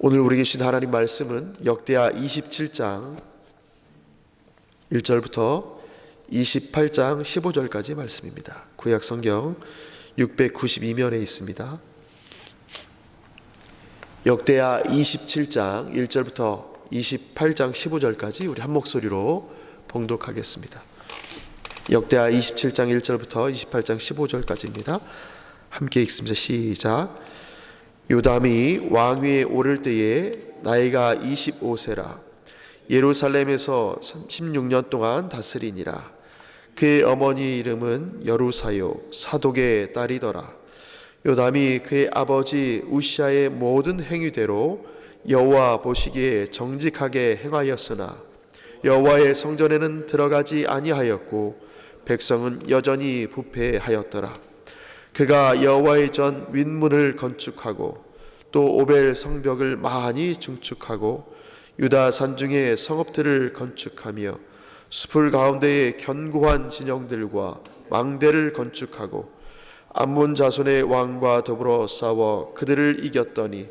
오늘 우리에게 주신 하나님 말씀은 역대하 27장 1절부터 28장 15절까지 말씀입니다. 구약 성경 692면에 있습니다. 역대하 27장 1절부터 28장 15절까지 우리 한 목소리로 봉독하겠습니다. 역대하 27장 1절부터 28장 15절까지입니다. 함께 읽습니다. 시작. 요담이 왕위에 오를 때에 나이가 25세라. 예루살렘에서 16년 동안 다스리니라. 그의 어머니 이름은 여루사요 사독의 딸이더라. 요담이 그의 아버지 우시아의 모든 행위대로 여호와 보시기에 정직하게 행하였으나 여호와의 성전에는 들어가지 아니하였고 백성은 여전히 부패하였더라. 그가 여호와의 전 윗문을 건축하고 또 오벨 성벽을 많이 증축하고 유다 산중에 성읍들을 건축하며 숲을 가운데에 견고한 진영들과 망대를 건축하고 암몬 자손의 왕과 더불어 싸워 그들을 이겼더니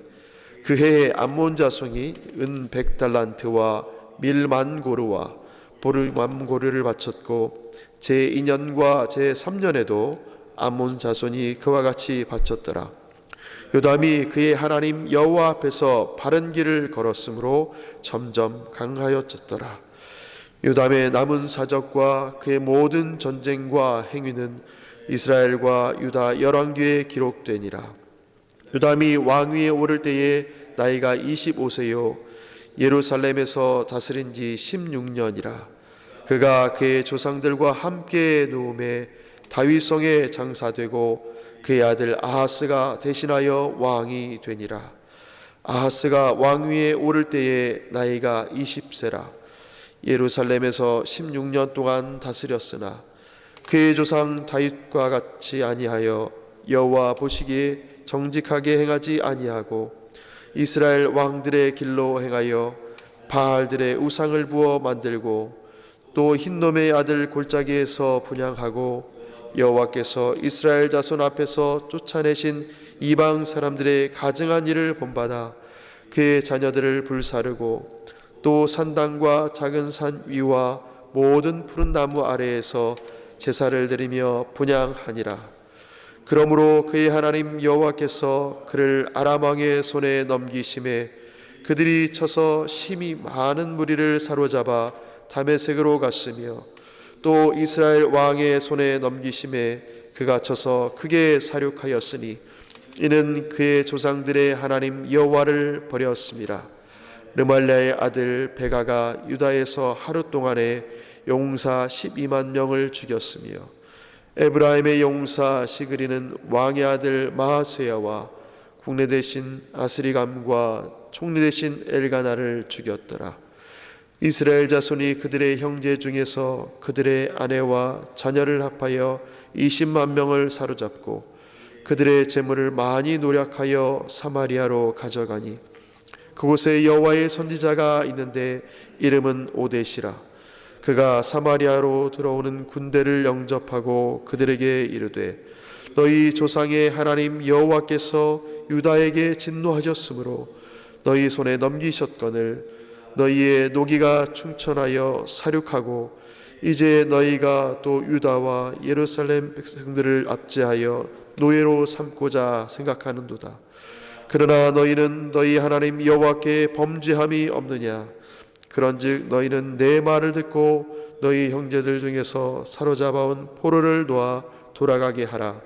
그 해에 암몬 자손이 은 100달란트와 밀 10,000고르와 보르 10,000고르를 바쳤고 제2년과 제3년에도 암몬 자손이 그와 같이 바쳤더라. 요담이 그의 하나님 여호와 앞에서 바른 길을 걸었으므로 점점 강하여졌더라. 요담의 남은 사적과 그의 모든 전쟁과 행위는 이스라엘과 유다 열왕기에 기록되니라. 요담이 왕위에 오를 때에 나이가 25세요 예루살렘에서 다스린 지 16년이라. 그가 그의 조상들과 함께 누움에 다윗성에 장사되고 그의 아들 아하스가 대신하여 왕이 되니라. 아하스가 왕위에 오를 때에 나이가 20세라. 예루살렘에서 16년 동안 다스렸으나 그의 조상 다윗과 같이 아니하여 여호와 보시기에 정직하게 행하지 아니하고 이스라엘 왕들의 길로 행하여 바알들의 우상을 부어 만들고 또 흰놈의 아들 골짜기에서 분향하고 여호와께서 이스라엘 자손 앞에서 쫓아내신 이방 사람들의 가증한 일을 본받아 그의 자녀들을 불사르고 또 산당과 작은 산 위와 모든 푸른 나무 아래에서 제사를 드리며 분향하니라. 그러므로 그의 하나님 여호와께서 그를 아람 왕의 손에 넘기심에 그들이 쳐서 심히 많은 무리를 사로잡아 다메섹으로 갔으며 또 이스라엘 왕의 손에 넘기심에 그가 쳐서 크게 사륙하였으니 이는 그의 조상들의 하나님 여호와를 버렸습니다. 르말랴의 아들 베가가 유다에서 하루 동안에 용사 12만 명을 죽였으며 에브라임의 용사 시그리는 왕의 아들 마하세야와 국내 대신 아스리감과 총리 대신 엘가나를 죽였더라. 이스라엘 자손이 그들의 형제 중에서 그들의 아내와 자녀를 합하여 20만 명을 사로잡고 그들의 재물을 많이 노략하여 사마리아로 가져가니 그곳에 여호와의 선지자가 있는데 이름은 오뎃이라. 그가 사마리아로 들어오는 군대를 영접하고 그들에게 이르되 너희 조상의 하나님 여호와께서 유다에게 진노하셨으므로 너희 손에 넘기셨거늘 너희의 노기가 충천하여 사륙하고 이제 너희가 또 유다와 예루살렘 백성들을 압제하여 노예로 삼고자 생각하는도다. 그러나 너희는 너희 하나님 여호와께 범죄함이 없느냐? 그런즉 너희는 내 말을 듣고 너희 형제들 중에서 사로잡아온 포로를 놓아 돌아가게 하라.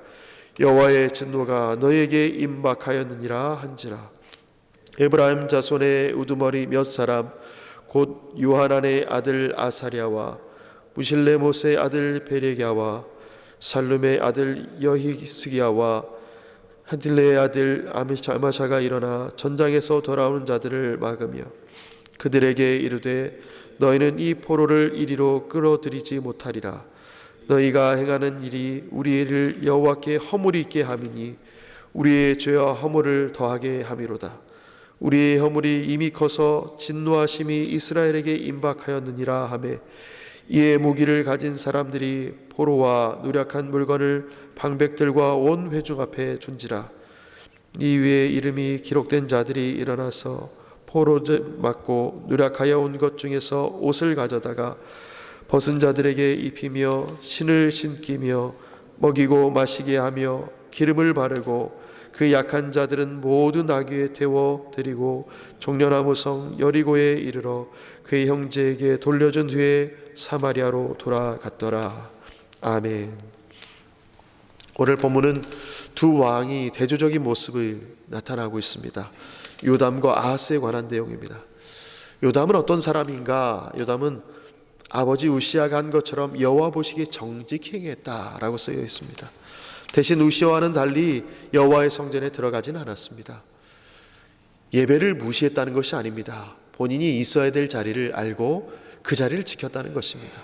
여호와의 진노가 너희에게 임박하였느니라 한지라. 에브라임 자손의 우두머리 몇 사람 곧 요하난의 아들 아사랴와 무실레못의 아들 베레갸와 살룸의 아들 여히스기야와 하딜레의 아들 아마샤가 일어나 전장에서 돌아오는 자들을 막으며 그들에게 이르되 너희는 이 포로를 이리로 끌어들이지 못하리라. 너희가 행하는 일이 우리를 여호와께 허물이 있게 함이니 우리의 죄와 허물을 더하게 함이로다. 우리의 허물이 이미 커서 진노하심이 이스라엘에게 임박하였느니라 하매 이에 무기를 가진 사람들이 포로와 누략한 물건을 방백들과 온 회중 앞에 준지라. 네 위에 이름이 기록된 자들이 일어나서 포로를 맞고 누락하여 온 것 중에서 옷을 가져다가 벗은 자들에게 입히며 신을 신기며 먹이고 마시게 하며 기름을 바르고 그 약한 자들은 모두 나귀에 태워 드리고 종려나무 성 여리고에 이르러 그의 형제에게 돌려준 후에 사마리아로 돌아갔더라. 아멘. 오늘 본문은 두 왕이 대조적인 모습을 나타나고 있습니다. 요담과 아하스에 관한 내용입니다. 요담은 어떤 사람인가? 요담은 아버지 우시아가 한 것처럼 여호와 보시기에 정직히 행했다라고 쓰여 있습니다. 대신 우시아와는 달리 여호와의 성전에 들어가진 않았습니다. 예배를 무시했다는 것이 아닙니다. 본인이 있어야 될 자리를 알고 그 자리를 지켰다는 것입니다.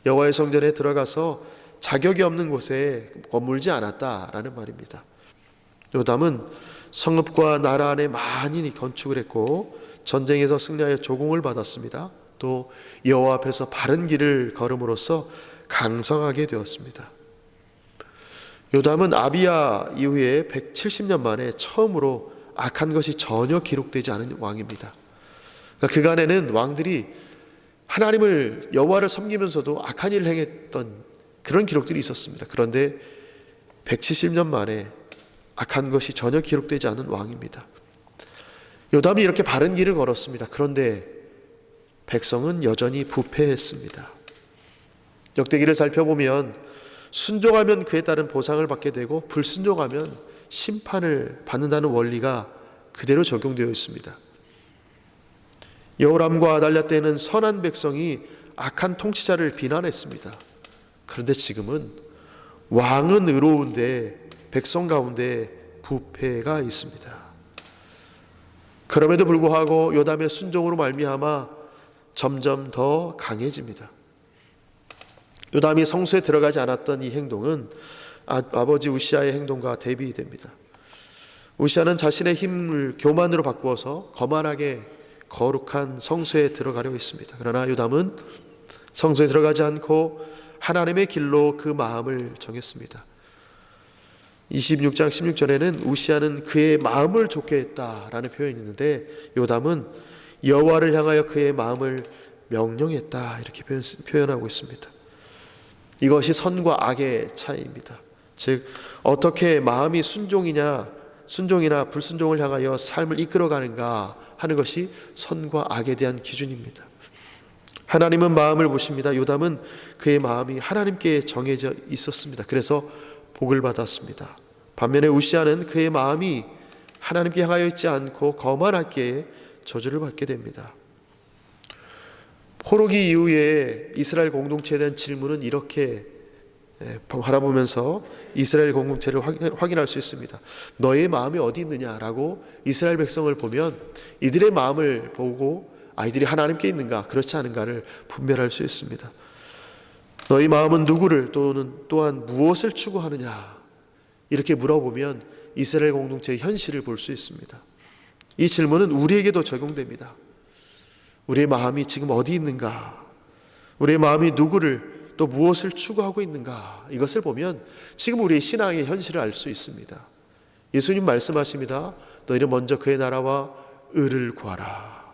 여호와의 성전에 들어가서 자격이 없는 곳에 머물지 않았다라는 말입니다. 요담은 성읍과 나라 안에 많이 건축을 했고 전쟁에서 승리하여 조공을 받았습니다. 또 여호와 앞에서 바른 길을 걸음으로써 강성하게 되었습니다. 요담은 아비야 이후에 170년 만에 처음으로 악한 것이 전혀 기록되지 않은 왕입니다. 그러니까 그간에는 왕들이 하나님을 여호와를 섬기면서도 악한 일을 행했던 그런 기록들이 있었습니다. 그런데 170년 만에 악한 것이 전혀 기록되지 않은 왕입니다. 요담이 이렇게 바른 길을 걸었습니다. 그런데 백성은 여전히 부패했습니다. 역대기를 살펴보면 순종하면 그에 따른 보상을 받게 되고 불순종하면 심판을 받는다는 원리가 그대로 적용되어 있습니다. 여호람과 아달랴 때는 선한 백성이 악한 통치자를 비난했습니다. 그런데 지금은 왕은 의로운데 백성 가운데 부패가 있습니다. 그럼에도 불구하고 요담의 순종으로 말미암아 점점 더 강해집니다. 요담이 성소에 들어가지 않았던 이 행동은 아버지 우시아의 행동과 대비됩니다. 우시아는 자신의 힘을 교만으로 바꾸어서 거만하게 거룩한 성소에 들어가려 했습니다. 그러나 요담은 성소에 들어가지 않고 하나님의 길로 그 마음을 정했습니다. 26장 16절에는 우시아는 그의 마음을 좁게 했다라는 표현이 있는데 요담은 여호와를 향하여 그의 마음을 명령했다 이렇게 표현하고 있습니다. 이것이 선과 악의 차이입니다. 즉 어떻게 마음이 순종이나 불순종을 향하여 삶을 이끌어가는가 하는 것이 선과 악에 대한 기준입니다. 하나님은 마음을 보십니다. 요담은 그의 마음이 하나님께 정해져 있었습니다. 그래서 복을 받았습니다. 반면에 우시아는 그의 마음이 하나님께 향하여 있지 않고 거만하게 저주를 받게 됩니다. 포로기 이후에 이스라엘 공동체에 대한 질문은 이렇게 바라보면서 이스라엘 공동체를 확인할 수 있습니다. 너의 마음이 어디 있느냐라고 이스라엘 백성을 보면 이들의 마음을 보고 아이들이 하나님께 있는가 그렇지 않은가를 분별할 수 있습니다. 너희 마음은 누구를 또한 무엇을 추구하느냐 이렇게 물어보면 이스라엘 공동체의 현실을 볼 수 있습니다. 이 질문은 우리에게도 적용됩니다. 우리의 마음이 지금 어디 있는가, 우리의 마음이 누구를 또 무엇을 추구하고 있는가, 이것을 보면 지금 우리의 신앙의 현실을 알 수 있습니다. 예수님 말씀하십니다. 너희는 먼저 그의 나라와 의를 구하라.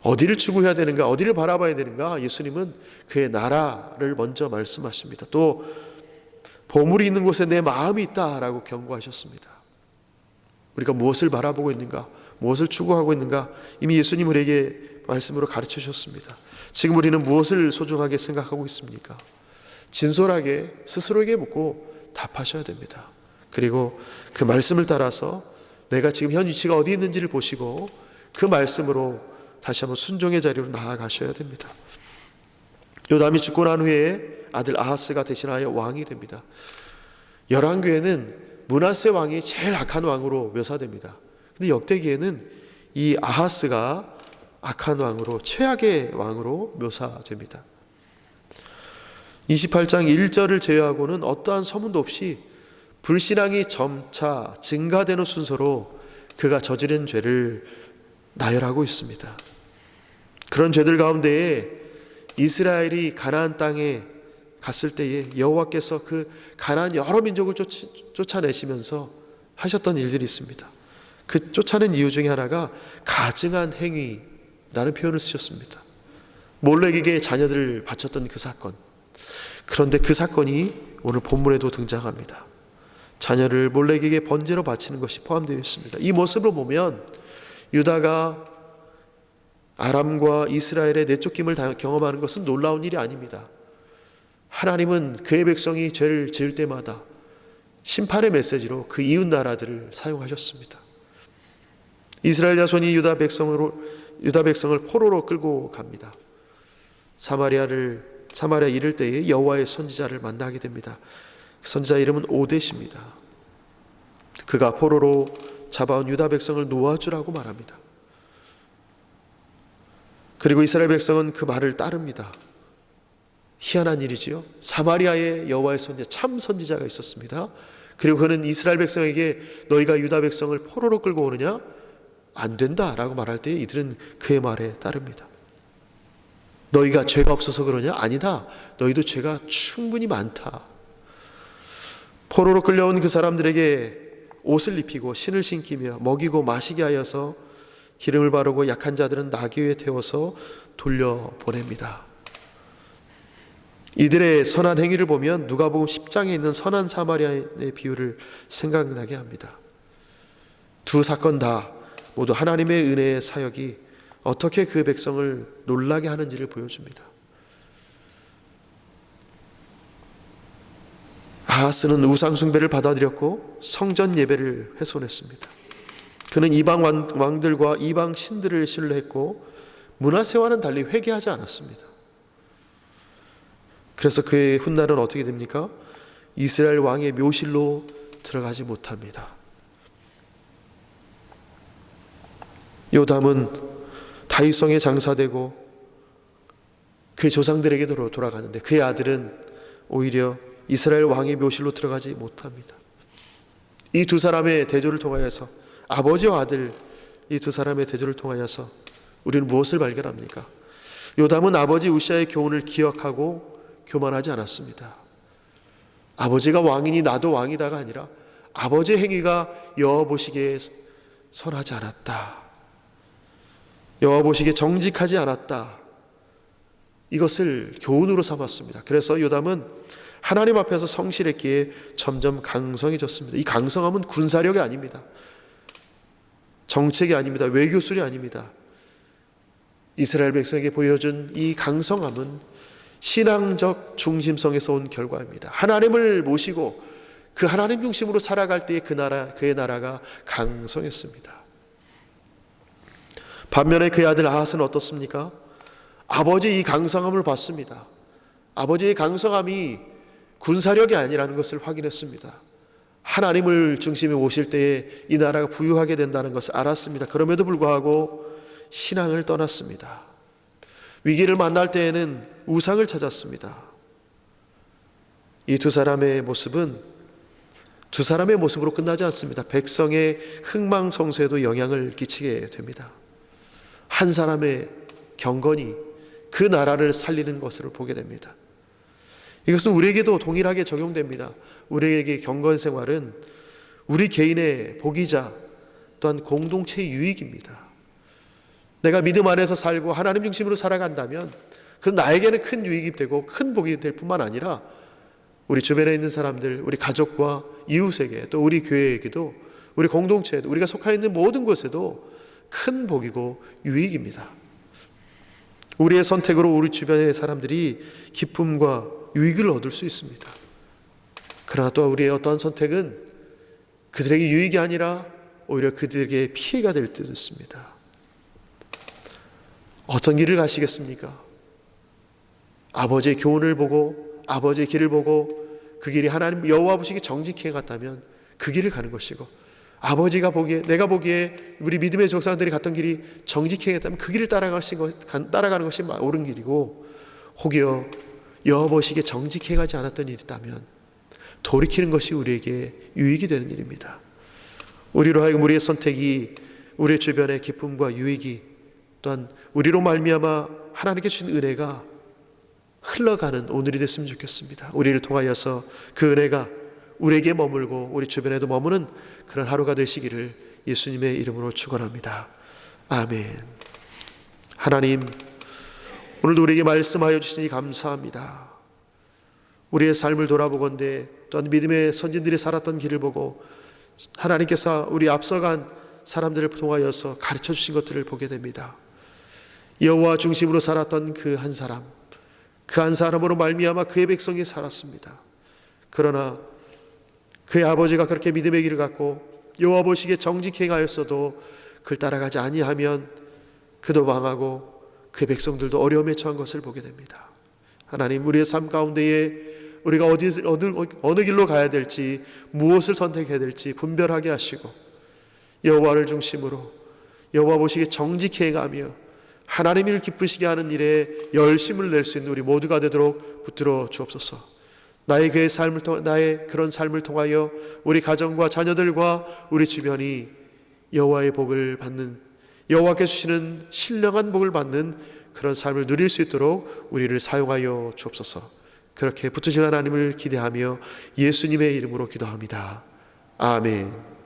어디를 추구해야 되는가, 어디를 바라봐야 되는가, 예수님은 그의 나라를 먼저 말씀하십니다. 또 보물이 있는 곳에 내 마음이 있다라고 경고하셨습니다. 우리가 무엇을 바라보고 있는가, 무엇을 추구하고 있는가, 이미 예수님 우리에게 말씀으로 가르쳐 주셨습니다. 지금 우리는 무엇을 소중하게 생각하고 있습니까? 진솔하게 스스로에게 묻고 답하셔야 됩니다. 그리고 그 말씀을 따라서 내가 지금 현 위치가 어디 있는지를 보시고 그 말씀으로 다시 한번 순종의 자리로 나아가셔야 됩니다. 요담이 죽고 난 후에 아들 아하스가 대신하여 왕이 됩니다. 열왕기에는 므낫세 왕이 제일 악한 왕으로 묘사됩니다. 근데 역대기에는 이 아하스가 악한 왕으로, 최악의 왕으로 묘사됩니다. 28장 1절을 제외하고는 어떠한 서문도 없이 불신앙이 점차 증가되는 순서로 그가 저지른 죄를 나열하고 있습니다. 그런 죄들 가운데에 이스라엘이 가나안 땅에 갔을 때에 여호와께서 그 가나안 여러 민족을 쫓아내시면서 하셨던 일들이 있습니다. 그 쫓아낸 이유 중에 하나가 가증한 행위라는 표현을 쓰셨습니다. 몰렉에게 자녀들을 바쳤던 그 사건. 그런데 그 사건이 오늘 본문에도 등장합니다. 자녀를 몰렉에게 번제로 바치는 것이 포함되어 있습니다. 이 모습을 보면 유다가 아람과 이스라엘의 내쫓김을 경험하는 것은 놀라운 일이 아닙니다. 하나님은 그의 백성이 죄를 지을 때마다 심판의 메시지로 그 이웃 나라들을 사용하셨습니다. 이스라엘 자손이 유다 백성을 포로로 끌고 갑니다. 사마리아 이를 때에 여호와의 선지자를 만나게 됩니다. 선지자 이름은 오뎃입니다. 그가 포로로 잡아온 유다 백성을 놓아주라고 말합니다. 그리고 이스라엘 백성은 그 말을 따릅니다. 희한한 일이지요. 사마리아에 여호와의 선지자, 참 선지자가 있었습니다. 그리고 그는 이스라엘 백성에게 너희가 유다 백성을 포로로 끌고 오느냐? 안 된다라고 말할 때 이들은 그의 말에 따릅니다. 너희가 죄가 없어서 그러냐? 아니다. 너희도 죄가 충분히 많다. 포로로 끌려온 그 사람들에게 옷을 입히고 신을 신기며 먹이고 마시게 하여서 기름을 바르고 약한 자들은 나귀 위에 태워서 돌려보냅니다. 이들의 선한 행위를 보면 누가복음 10장에 있는 선한 사마리아인의 비유를 생각나게 합니다. 두 사건 다 모두 하나님의 은혜의 사역이 어떻게 그 백성을 놀라게 하는지를 보여줍니다. 아하스는 우상 숭배를 받아들였고 성전 예배를 훼손했습니다. 그는 이방 왕들과 이방 신들을 신뢰했고 므낫세와는 달리 회개하지 않았습니다. 그래서 그의 훗날은 어떻게 됩니까? 이스라엘 왕의 묘실로 들어가지 못합니다. 요담은 다윗성에 장사되고 그의 조상들에게도 돌아가는데 그의 아들은 오히려 이스라엘 왕의 묘실로 들어가지 못합니다. 이 두 사람의 대조를 통하여서 아버지와 아들 이 두 사람의 대조를 통하여서 우리는 무엇을 발견합니까? 요담은 아버지 우시아의 교훈을 기억하고 교만하지 않았습니다. 아버지가 왕이니 나도 왕이다가 아니라 아버지의 행위가 여호와 보시기에 선하지 않았다. 여호와 보시기에 정직하지 않았다. 이것을 교훈으로 삼았습니다. 그래서 요담은 하나님 앞에서 성실했기에 점점 강성해졌습니다. 이 강성함은 군사력이 아닙니다. 정책이 아닙니다. 외교술이 아닙니다. 이스라엘 백성에게 보여준 이 강성함은 신앙적 중심성에서 온 결과입니다. 하나님을 모시고 그 하나님 중심으로 살아갈 때에 그의 나라가 강성했습니다. 반면에 그의 아들 아하스는 어떻습니까? 아버지의 이 강성함을 봤습니다. 아버지의 강성함이 군사력이 아니라는 것을 확인했습니다. 하나님을 중심에 모실 때에 이 나라가 부유하게 된다는 것을 알았습니다. 그럼에도 불구하고 신앙을 떠났습니다. 위기를 만날 때에는 우상을 찾았습니다. 이 두 사람의 모습은 두 사람의 모습으로 끝나지 않습니다. 백성의 흥망성쇠에도 영향을 끼치게 됩니다. 한 사람의 경건이 그 나라를 살리는 것을 보게 됩니다. 이것은 우리에게도 동일하게 적용됩니다. 우리에게 경건 생활은 우리 개인의 복이자 또한 공동체의 유익입니다. 내가 믿음 안에서 살고 하나님 중심으로 살아간다면 그건 나에게는 큰 유익이 되고 큰 복이 될 뿐만 아니라 우리 주변에 있는 사람들, 우리 가족과 이웃에게 또 우리 교회에게도 우리 공동체에도 우리가 속해 있는 모든 곳에도 큰 복이고 유익입니다. 우리의 선택으로 우리 주변의 사람들이 기쁨과 유익을 얻을 수 있습니다. 그러나 또 우리의 어떠한 선택은 그들에게 유익이 아니라 오히려 그들에게 피해가 될 때도 있습니다. 어떤 길을 가시겠습니까? 아버지의 교훈을 보고 아버지의 길을 보고 그 길이 하나님 여호와 보시기에 정직해 같다면 그 길을 가는 것이고, 아버지가 보기에 내가 보기에 우리 믿음의 조상들이 갔던 길이 정직해 했다면 그 길을 따라가는 것이 옳은 길이고, 혹여 여호와 보시기에 정직해 가지 않았던 일이 있다면 돌이키는 것이 우리에게 유익이 되는 일입니다. 우리로 하여금 우리의 선택이 우리의 주변의 기쁨과 유익이 또한 우리로 말미암아 하나님께 주신 은혜가 흘러가는 오늘이 됐으면 좋겠습니다. 우리를 통하여서 그 은혜가 우리에게 머물고 우리 주변에도 머무는 그런 하루가 되시기를 예수님의 이름으로 축원합니다. 아멘. 하나님, 오늘도 우리에게 말씀하여 주시니 감사합니다. 우리의 삶을 돌아보건대 또한 믿음의 선진들이 살았던 길을 보고 하나님께서 우리 앞서간 사람들을 통하여서 가르쳐 주신 것들을 보게 됩니다. 여호와 중심으로 살았던 그 한 사람, 그 한 사람으로 말미암아 그의 백성이 살았습니다. 그러나 그의 아버지가 그렇게 믿음의 길을 갖고 여호와 보시기에 정직히 행하였어도 그를 따라가지 아니하면 그도 망하고 그의 백성들도 어려움에 처한 것을 보게 됩니다. 하나님, 우리의 삶 가운데에 우리가 어느 길로 가야 될지, 무엇을 선택해야 될지 분별하게 하시고 여호와를 중심으로 여호와 보시기에 정직히 행하며 하나님을 기쁘시게 하는 일에 열심을 낼 수 있는 우리 모두가 되도록 붙들어 주옵소서. 나의 그런 삶을 통하여 우리 가정과 자녀들과 우리 주변이 여호와의 복을 받는, 여호와께서 주시는 신령한 복을 받는 그런 삶을 누릴 수 있도록 우리를 사용하여 주옵소서. 그렇게 붙으신 하나님을 기대하며 예수님의 이름으로 기도합니다. 아멘.